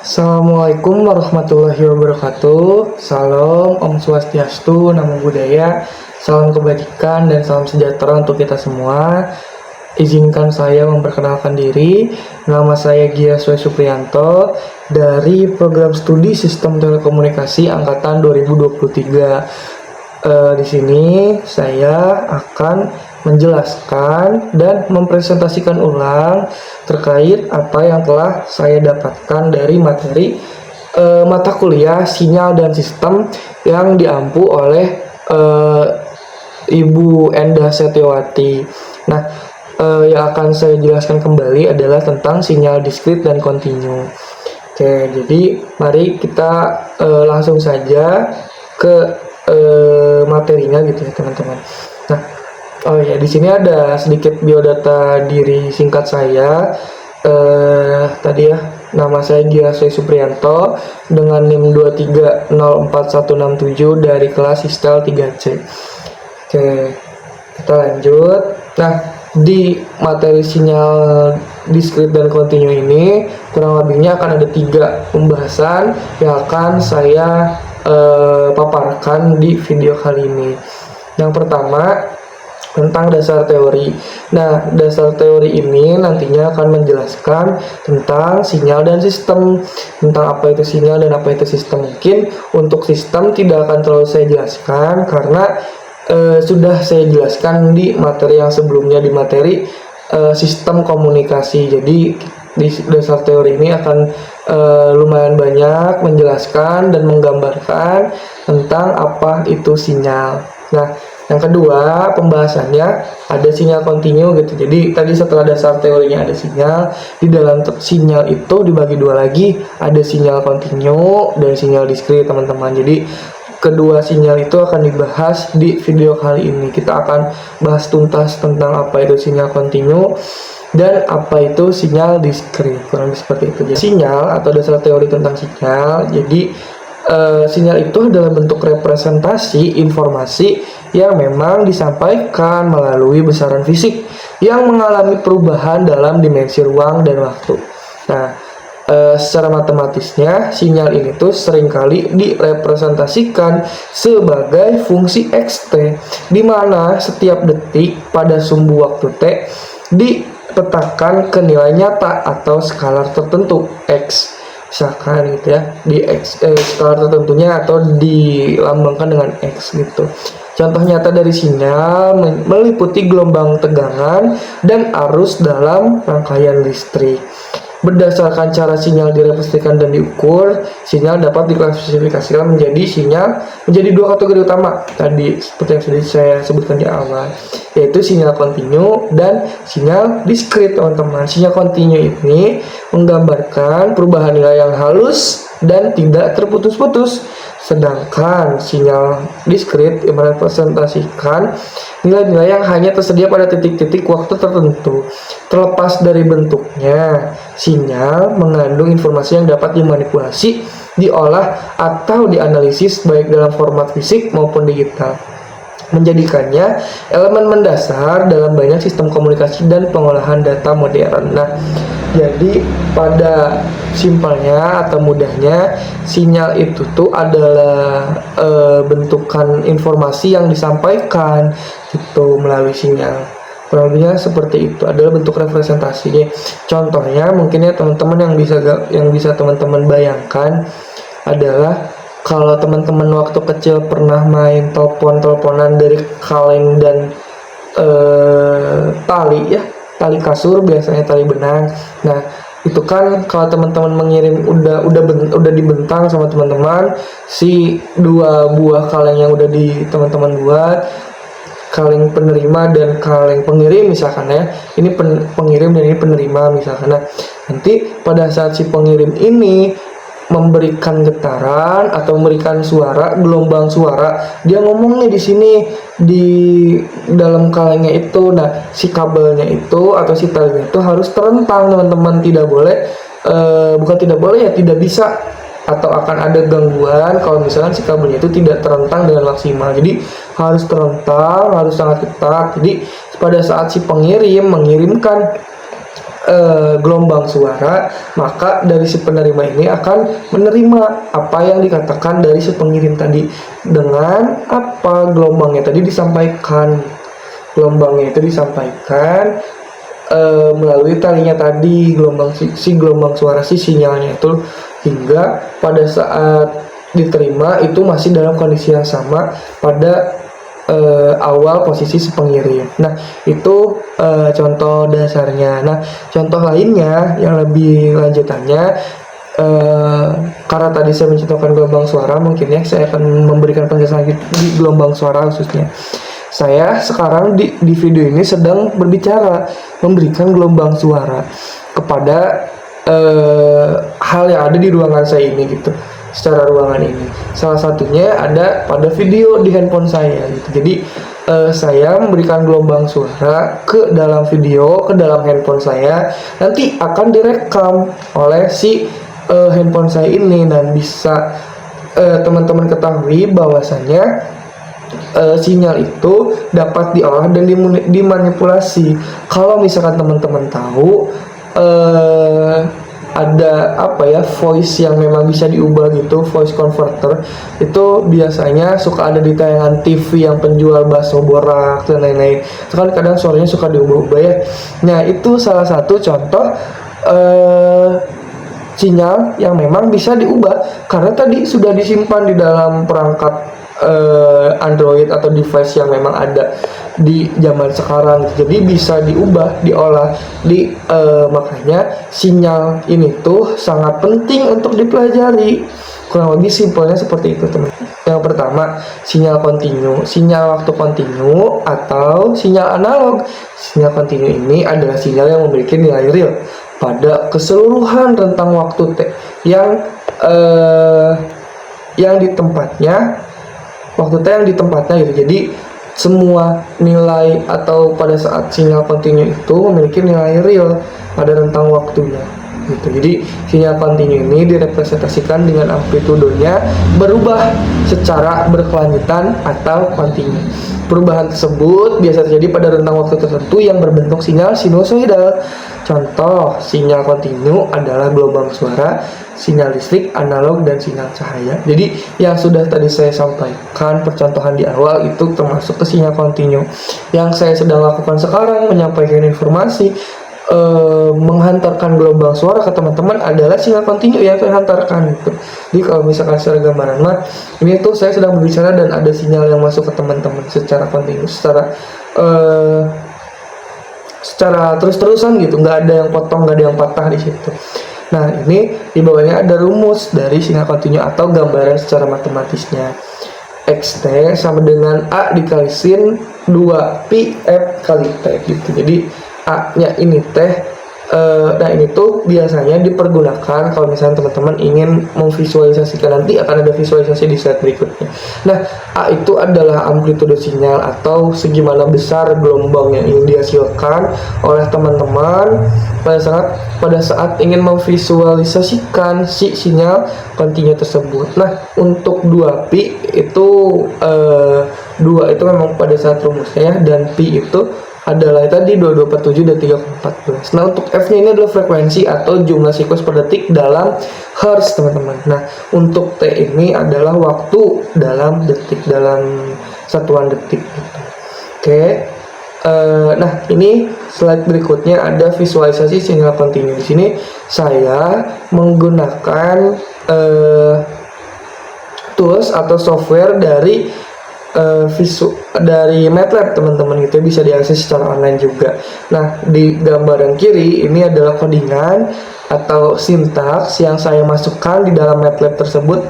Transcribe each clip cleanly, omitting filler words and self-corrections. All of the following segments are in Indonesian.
Assalamualaikum warahmatullahi wabarakatuh. Salam Om Swastiastu, Namo Buddhaya, salam kebajikan dan salam sejahtera untuk kita semua. Izinkan saya memperkenalkan diri. Nama saya Gia Swai Supriyanto dari Program Studi Sistem Telekomunikasi Angkatan 2023. Di sini saya akan menjelaskan dan mempresentasikan ulang terkait apa yang telah saya dapatkan dari materi mata kuliah sinyal dan sistem yang diampu oleh Ibu Endah Setiawati. Nah, yang akan saya jelaskan kembali adalah tentang sinyal diskrit dan kontinu. Oke, jadi mari kita langsung saja ke materinya gitu ya teman-teman. Nah, oh ya, di sini ada sedikit biodata diri singkat saya. Tadi ya, nama saya Gia Swai Supriyanto dengan NIM 2304167 dari kelas Sistel 3C. Oke, kita lanjut. Nah, di materi sinyal diskrit dan kontinu ini kurang lebihnya akan ada 3 pembahasan yang akan saya paparkan di video kali ini. Yang pertama tentang dasar teori. Nah, dasar teori ini nantinya akan menjelaskan tentang sinyal dan sistem, tentang apa itu sinyal dan apa itu sistem. Mungkin untuk sistem tidak akan terlalu saya jelaskan karena sudah saya jelaskan di materi yang sebelumnya, di materi sistem komunikasi. Jadi di dasar teori ini akan lumayan banyak menjelaskan dan menggambarkan tentang apa itu sinyal. Nah, yang kedua pembahasannya ada sinyal kontinu gitu. Jadi tadi setelah dasar teorinya ada sinyal, di dalam sinyal itu dibagi 2 lagi, ada sinyal kontinu dan sinyal diskrit teman-teman. Jadi kedua sinyal itu akan dibahas di video kali ini. Kita akan bahas tuntas tentang apa itu sinyal kontinu dan apa itu sinyal diskrit, kurang lebih seperti itu. Jadi, sinyal atau dasar teori tentang sinyal. Jadi sinyal itu adalah bentuk representasi informasi yang memang disampaikan melalui besaran fisik yang mengalami perubahan dalam dimensi ruang dan waktu. Nah, secara matematisnya sinyal ini tuh seringkali direpresentasikan sebagai fungsi xt, di mana setiap detik pada sumbu waktu t ditetapkan ke nilai nyata atau skalar tertentu x, misalkan gitu ya, di skalar tertentunya atau dilambangkan dengan x gitu. Contoh nyata dari sinyal meliputi gelombang tegangan dan arus dalam rangkaian listrik. Berdasarkan cara sinyal direpresentasikan dan diukur, sinyal dapat diklasifikasikan menjadi 2 kategori utama. Tadi seperti yang sudah saya sebutkan di awal, yaitu sinyal kontinu dan sinyal diskrit, teman-teman. Sinyal kontinu ini menggambarkan perubahan nilai yang halus dan tidak terputus-putus. Sedangkan sinyal diskrit merepresentasikan nilai-nilai yang hanya tersedia pada titik-titik waktu tertentu. Terlepas dari bentuknya, sinyal mengandung informasi yang dapat dimanipulasi, diolah, atau dianalisis baik dalam format fisik maupun digital, menjadikannya elemen mendasar dalam banyak sistem komunikasi dan pengolahan data modern. Nah, jadi pada simpelnya atau mudahnya, sinyal itu tuh adalah bentukan informasi yang disampaikan gitu melalui sinyal. Kurang lebihnya seperti itu, adalah bentuk representasinya. Contohnya mungkin ya teman-teman yang bisa teman-teman bayangkan adalah kalau teman-teman waktu kecil pernah main teleponan dari kaleng dan tali kasur, biasanya tali benang. Nah, itu kan kalau teman-teman mengirim udah dibentang sama teman-teman si 2 buah kaleng yang udah di teman-teman buat, kaleng penerima dan kaleng pengirim misalkan ya. Ini pengirim dan ini penerima misalkan. Nah, nanti pada saat si pengirim ini memberikan getaran atau memberikan suara, gelombang suara, dia ngomong nih di sini di dalam kalengnya itu. Nah, si kabelnya itu atau si talinya itu harus terentang, teman-teman. Tidak boleh, bukan tidak boleh ya, tidak bisa atau akan ada gangguan kalau misalkan si kabelnya itu tidak terentang dengan maksimal. Jadi harus terentang, harus sangat ketat. Jadi pada saat si pengirim mengirimkan gelombang suara, maka dari si penerima ini akan menerima apa yang dikatakan dari si pengirim tadi dengan apa gelombangnya tadi disampaikan. Gelombangnya itu disampaikan melalui talinya tadi, gelombang suara si sinyalnya itu, hingga pada saat diterima itu masih dalam kondisi yang sama pada awal posisi si pengirim. Nah, itu contoh dasarnya. Nah, contoh lainnya yang lebih lanjutannya, karena tadi saya mencontohkan gelombang suara, mungkin ya saya akan memberikan penjelasan di gelombang suara khususnya. Saya sekarang di video ini sedang berbicara, memberikan gelombang suara kepada hal yang ada di ruangan saya ini gitu, secara ruangan ini. Salah satunya ada pada video di handphone saya gitu. Jadi saya memberikan gelombang suara ke dalam video, ke dalam handphone saya, nanti akan direkam oleh si handphone saya ini, dan bisa teman-teman ketahui bahwasanya sinyal itu dapat diolah dan dimanipulasi. Kalau misalkan teman-teman tahu ada voice yang memang bisa diubah gitu, voice converter itu biasanya suka ada di tayangan TV yang penjual bakso borak dan lain-lain. Kan kadang suaranya suka diubah-ubah ya. Nah, itu salah satu contoh sinyal yang memang bisa diubah karena tadi sudah disimpan di dalam perangkat Android atau device yang memang ada di zaman sekarang. Jadi bisa diubah, diolah, makanya sinyal ini tuh sangat penting untuk dipelajari. Kurang lebih simpelnya seperti itu, teman. Yang pertama, sinyal kontinu, sinyal waktu kontinu atau sinyal analog. Sinyal kontinu ini adalah sinyal yang memiliki nilai real pada keseluruhan rentang waktu yang di tempatnya, waktu T yang di tempatnya gitu. Jadi semua nilai atau pada saat sinyal kontinu itu memiliki nilai real pada rentang waktunya gitu. Jadi sinyal kontinu ini direpresentasikan dengan amplitudenya berubah secara berkelanjutan atau kontinu. Perubahan tersebut biasa terjadi pada rentang waktu tertentu yang berbentuk sinyal sinusoidal. Contoh sinyal kontinu adalah gelombang suara, sinyal listrik, analog, dan sinyal cahaya. Jadi yang sudah tadi saya sampaikan percontohan di awal itu termasuk ke sinyal kontinu. Yang saya sedang lakukan sekarang menyampaikan informasi, menghantarkan gelombang suara ke teman-teman adalah sinyal kontinu yang saya hantarkan gitu. Jadi kalau misalkan secara gambaran mah, ini tuh saya sedang berbicara dan ada sinyal yang masuk ke teman-teman secara kontinu, secara terus-terusan gitu, nggak ada yang potong, nggak ada yang patah di situ. Nah, ini di bawahnya ada rumus dari sinyal kontinu atau gambaran secara matematisnya. XT sama dengan A dikali sin 2pi F kali T gitu. Jadi A-nya ini teh, nah ini tuh biasanya dipergunakan kalau misalnya teman-teman ingin memvisualisasikan, nanti akan ada visualisasi di slide berikutnya. Nah, A itu adalah amplitude sinyal atau segimana besar gelombang yang ingin dihasilkan oleh teman-teman pada saat ingin memvisualisasikan si sinyal kontinu tersebut. Nah, untuk 2pi itu 2 itu memang pada saat rumusnya ya, dan pi itu adalah tadi 22/7 dan 3/14. Nah, untuk F-nya ini adalah frekuensi atau jumlah siklus per detik dalam hertz, teman-teman. Nah, untuk T ini adalah waktu dalam detik, dalam satuan detik gitu. Oke. Nah, ini slide berikutnya ada visualisasi sinyal kontinu. Di sini saya menggunakan tools atau software dari MATLAB, teman-teman, gitu, bisa diakses secara online juga. Nah, di gambaran kiri ini adalah codingan atau sintaks yang saya masukkan di dalam MATLAB tersebut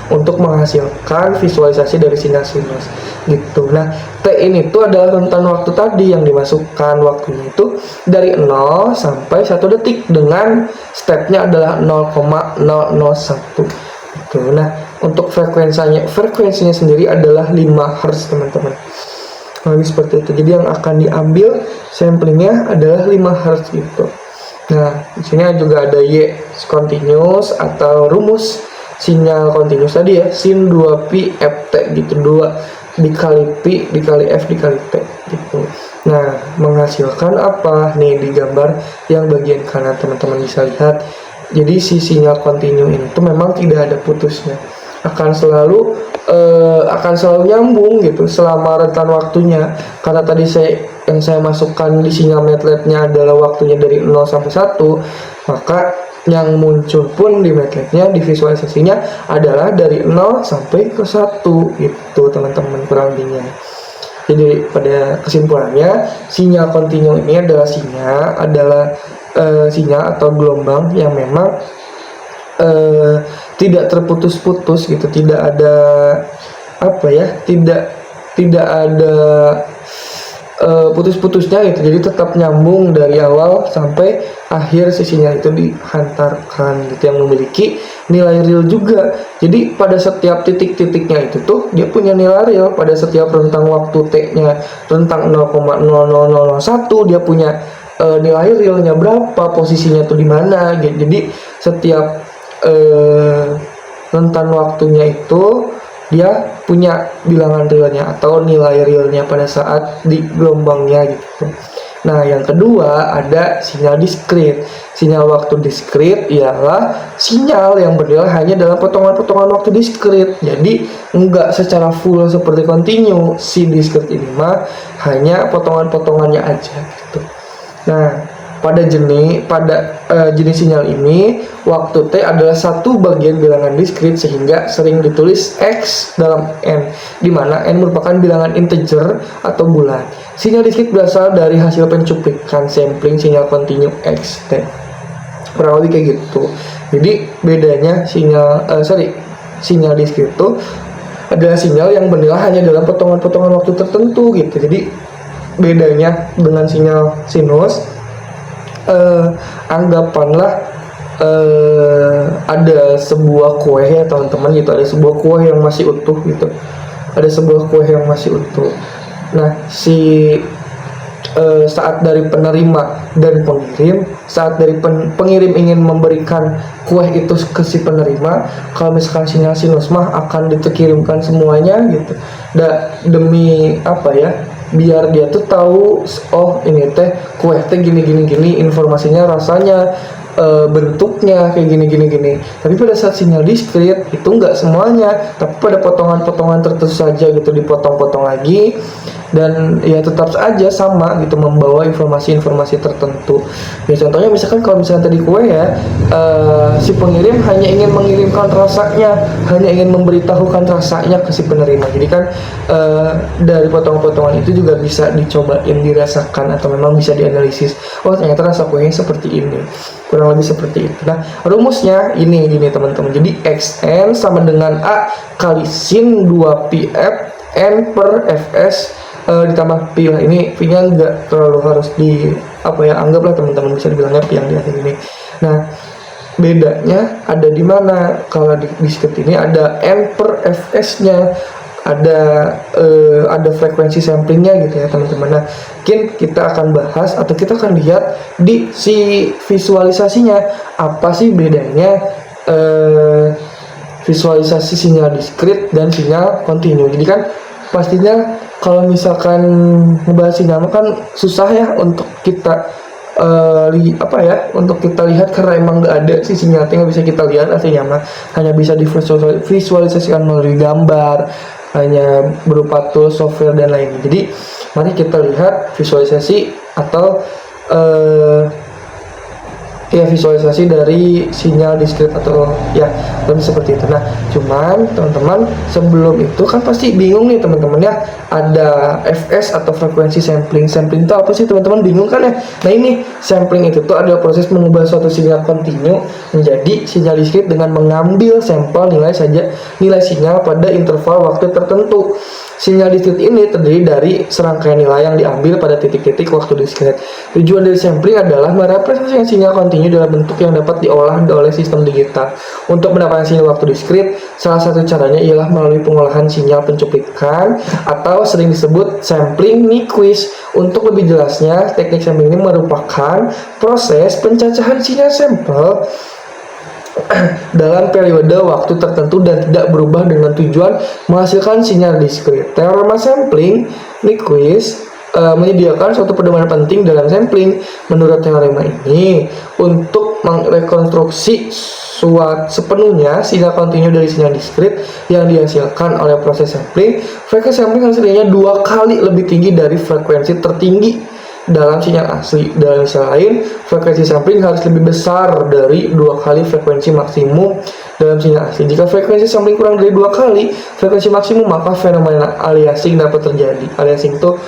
untuk menghasilkan visualisasi dari sinyal sinus gitu. Nah, T ini tuh adalah rentan waktu tadi yang dimasukkan, waktunya itu dari 0 sampai 1 detik dengan stepnya adalah 0,001 gitu. Nah, untuk frekuensinya sendiri adalah 5 Hz, teman-teman. Nah, ini seperti itu. Jadi yang akan diambil samplingnya adalah 5 Hz gitu. Nah, di sini juga ada Y continuous atau rumus sinyal continuous tadi ya, sin 2pi ft gitu, 2 dikali pi dikali f dikali t gitu. Nah, menghasilkan apa? Nih di gambar yang bagian kanan teman-teman bisa lihat. Jadi si sinyal kontinu ini tuh memang tidak ada putusnya. Akan selalu nyambung gitu selama rentan waktunya. Karena tadi yang saya masukkan di sinyal MATLAB-nya adalah waktunya dari 0 sampai 1, maka yang muncul pun di MATLAB-nya, di visualisasinya adalah dari 0 sampai ke 1 gitu teman-teman kurang lebihnya. Jadi pada kesimpulannya, sinyal kontinu ini adalah sinyal atau gelombang yang memang tidak terputus-putus gitu, tidak ada tidak ada putus-putusnya gitu. Jadi tetap nyambung dari awal sampai akhir si sinyal itu dihantarkan gitu, yang memiliki nilai real juga. Jadi pada setiap titik-titiknya itu tuh dia punya nilai real. Pada setiap rentang waktu T-nya rentang 0,00001 dia punya nilai realnya berapa, posisinya tuh di mana gitu. Jadi setiap rentan waktunya itu dia punya bilangan realnya atau nilai realnya pada saat di gelombangnya gitu. Nah, yang kedua ada sinyal diskrit. Sinyal waktu diskrit ialah sinyal yang bernilai hanya dalam potongan-potongan waktu diskrit. Jadi enggak secara full seperti kontinu. Si diskrit ini mah hanya potongan-potongannya aja gitu. Nah, pada jenis sinyal ini, waktu T adalah satu bagian bilangan diskrit sehingga sering ditulis X dalam N, di mana N merupakan bilangan integer atau bulan. Sinyal diskrit berasal dari hasil pencuplikan sampling sinyal kontinu X. Kurang lebih kayak gitu. Jadi bedanya sinyal diskrit itu adalah sinyal yang bernilai hanya dalam potongan-potongan waktu tertentu gitu. Jadi bedanya dengan sinyal sinus, anggapanlah ada sebuah kue ya teman-teman gitu, ada sebuah kue yang masih utuh gitu, nah saat dari penerima dan pengirim, saat dari pengirim ingin memberikan kue itu ke si penerima, kalau misalkan sinyal sinus mah akan dikirimkan semuanya gitu, demi biar dia tuh tahu, oh ini teh kue teh gini, informasinya, rasanya, bentuknya kayak gini. Tapi pada saat sinyal diskrit itu enggak semuanya, tapi pada potongan-potongan tertentu saja gitu, dipotong-potong lagi, dan ya tetap saja sama gitu, membawa informasi-informasi tertentu. Ya contohnya misalkan kalau misalkan tadi kue ya, si pengirim hanya ingin mengirimkan rasanya, hanya ingin memberitahukan rasanya ke si penerima. Jadi kan dari potong-potongan itu juga bisa dicobain, dirasakan, atau memang bisa dianalisis. Oh ternyata rasa kuenya seperti ini, kurang lebih seperti itu. Nah rumusnya ini gini teman-teman. Jadi XN sama dengan A kali sin 2πf N per Fs ditambah pi lah. Ini pi nya nggak terlalu harus anggaplah teman-teman bisa dibilangnya pi yang di akhir ini. Nah bedanya ada di mana? Kalau di diskrit ini ada N per Fs nya, ada frekuensi samplingnya gitu ya teman-teman. Nah mungkin kita akan bahas atau kita akan lihat di si visualisasinya apa sih bedanya visualisasi sinyal diskrit dan sinyal kontinu. Jadi kan pastinya kalau misalkan ngebahas sinyal kan susah ya untuk kita untuk kita lihat, karena emang nggak ada sih sinyal, nggak bisa kita lihat aslinya mah, hanya bisa divisualisasikan melalui gambar, hanya berupa tools, software dan lainnya. Jadi mari kita lihat visualisasi atau visualisasi dari sinyal diskrit atau ya lebih seperti itu. Nah cuman teman-teman sebelum itu kan pasti bingung nih teman-teman ya, ada Fs atau frekuensi sampling itu apa sih teman-teman, bingung kan ya. Nah ini sampling itu tuh adalah proses mengubah suatu sinyal kontinu menjadi sinyal diskrit dengan mengambil sampel nilai sinyal pada interval waktu tertentu. Sinyal diskrit ini terdiri dari serangkaian nilai yang diambil pada titik-titik waktu diskrit. Tujuan dari sampling adalah merepresentasikan sinyal kontinu dalam bentuk yang dapat diolah oleh sistem digital. Untuk mendapatkan sinyal waktu diskrit, salah satu caranya ialah melalui pengolahan sinyal pencuplikan atau sering disebut sampling Nyquist. Untuk lebih jelasnya, teknik sampling ini merupakan proses pencacahan sinyal sampel dalam periode waktu tertentu dan tidak berubah dengan tujuan menghasilkan sinyal diskrit. Teorema sampling Nyquist menyediakan suatu pedoman penting dalam sampling. Menurut teorema ini, untuk merekonstruksi sepenuhnya sinyal kontinu dari sinyal diskrit yang dihasilkan oleh proses sampling, frekuensi sampling hasilnya 2 kali lebih tinggi dari frekuensi tertinggi dalam sinyal asli. Dalam istilah lain, frekuensi sampling harus lebih besar dari 2 kali frekuensi maksimum dalam sinyal asli. Jika frekuensi sampling kurang dari 2 kali frekuensi maksimum, maka fenomena aliasing dapat terjadi. Aliasing itu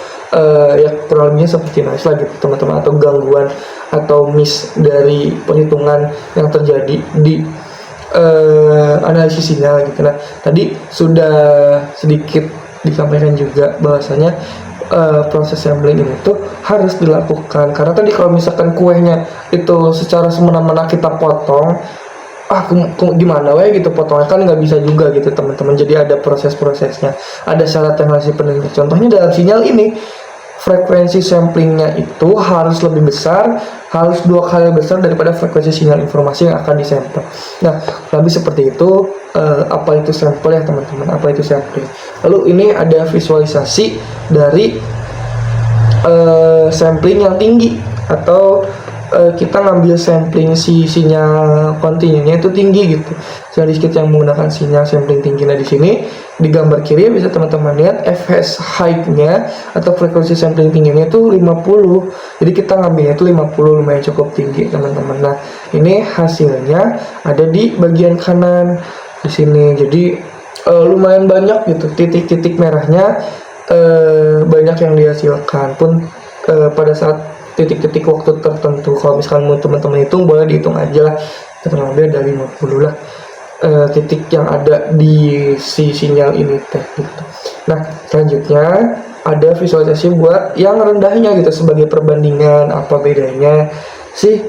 ya kurang lebihnya seperti noise lah gitu teman-teman, atau gangguan atau miss dari perhitungan yang terjadi di analisis sinyal gitu. Nah, tadi sudah sedikit disampaikan juga bahwasanya proses sampling ini tuh harus dilakukan, karena tadi kalau misalkan kuenya itu secara semena-mena kita potong, gimana wae gitu potongnya kan nggak bisa juga gitu teman-teman. Jadi ada proses-prosesnya, ada syarat yang harus dipenuhi. Contohnya dalam sinyal ini, frekuensi samplingnya itu harus lebih besar, harus 2 kali besar daripada frekuensi sinyal informasi yang akan disampel. Nah, lebih seperti itu. Apa itu sampel ya teman-teman? Apa itu sampling? Lalu ini ada visualisasi dari sampling yang tinggi, atau kita ngambil sampling si sinyal kontinunya itu tinggi gitu. Sinyal diskrit yang menggunakan sinyal sampling tinggi. Nah, di sini di gambar kiri bisa teman-teman lihat fs height-nya atau frekuensi sampling tingginya itu 50. Jadi kita ngambilnya itu 50, lumayan cukup tinggi teman-teman. Nah, ini hasilnya ada di bagian kanan di sini. Jadi lumayan banyak gitu titik-titik merahnya, banyak yang dihasilkan pun pada saat titik-titik waktu tertentu. Kalau misalkan mau teman-teman hitung, boleh dihitung aja lah, kurang lebih ada 50 lah titik yang ada di si sinyal ini teh gitu. Nah, selanjutnya ada visualisasi buat yang rendahnya gitu sebagai perbandingan apa bedanya si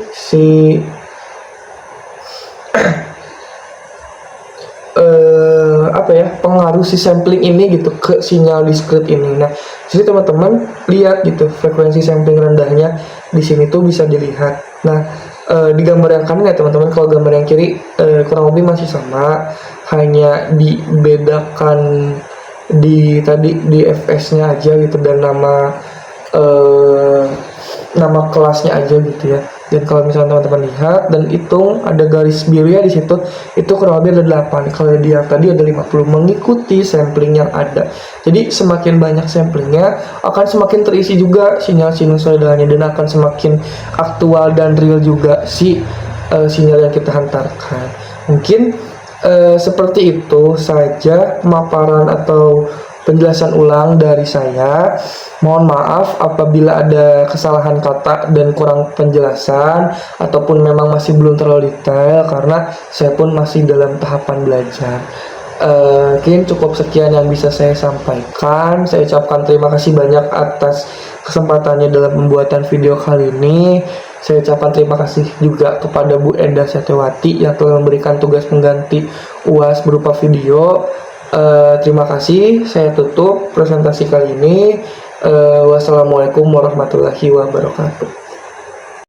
pengaruh si sampling ini gitu ke sinyal diskrit ini. Nah, jadi teman-teman lihat gitu frekuensi sampling rendahnya di sini tuh bisa dilihat. Nah, di gambar yang kanan ya teman-teman, kalau gambar yang kiri kurang lebih masih sama, hanya dibedakan di fs-nya aja gitu, dan nama kelasnya aja gitu ya. Dan kalau misalnya teman-teman lihat dan hitung, ada garis biru ya di situ, itu kurang lebih ada 8. Kalau di yang tadi ada 50, mengikuti sampling yang ada. Jadi semakin banyak samplingnya, akan semakin terisi juga sinyal sinusoidalnya, dan akan semakin aktual dan real juga si sinyal yang kita hantarkan. Mungkin seperti itu saja pemaparan atau penjelasan ulang dari saya. Mohon maaf apabila ada kesalahan kata dan kurang penjelasan, ataupun memang masih belum terlalu detail, karena saya pun masih dalam tahapan belajar. Mungkin cukup sekian yang bisa saya sampaikan. Saya ucapkan terima kasih banyak atas kesempatannya dalam pembuatan video kali ini. Saya ucapkan terima kasih juga kepada Bu Endah Setiawati yang telah memberikan tugas pengganti UAS berupa video. Terima kasih. Saya tutup presentasi kali ini. Wassalamualaikum warahmatullahi wabarakatuh.